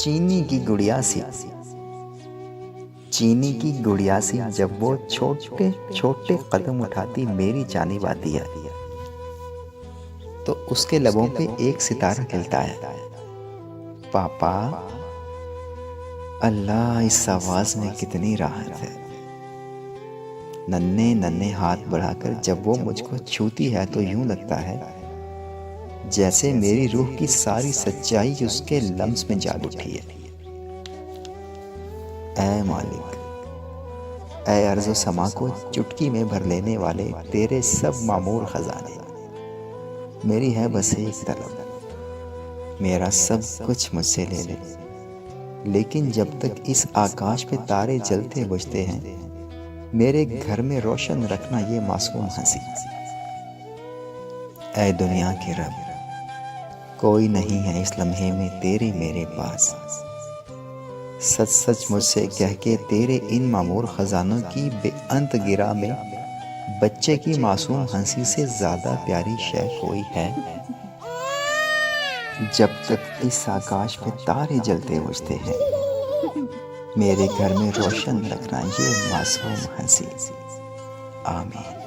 चीनी की गुड़िया सी, चीनी की गुड़िया सी जब वो छोटे छोटे कदम उठाती मेरी जानिब आती है, तो उसके लबों पे एक सितारा खिलता है। पापा, अल्लाह, इस आवाज में कितनी राहत है। नन्हे नन्हे हाथ बढ़ाकर जब वो मुझको छूती है तो यूं लगता है जैसे मेरी रूह की सारी सच्चाई उसके लम्स में जाग उठी है। ऐ मालिक, ऐ अर्ज़ो समा को चुटकी में भर लेने वाले तेरे सब मामूर खजाने, मेरी है बस एक तलब, मेरा सब कुछ मुझसे ले ले। लेकिन जब तक इस आकाश पे तारे जलते बुझते हैं, मेरे घर में रोशन रखना ये मासूम हंसी। ऐ दुनिया के रब, कोई नहीं है इस लम्हे में तेरे मेरे पास। सच सच मुझसे कह के तेरे इन मामूर खजानों की बेअंत गिरा में बच्चे की मासूम हंसी से ज्यादा प्यारी शय कोई है? जब तक इस आकाश पे तारे जलते बुझते हैं, मेरे घर में रोशन रखना ये मासूम हंसी। आमीन।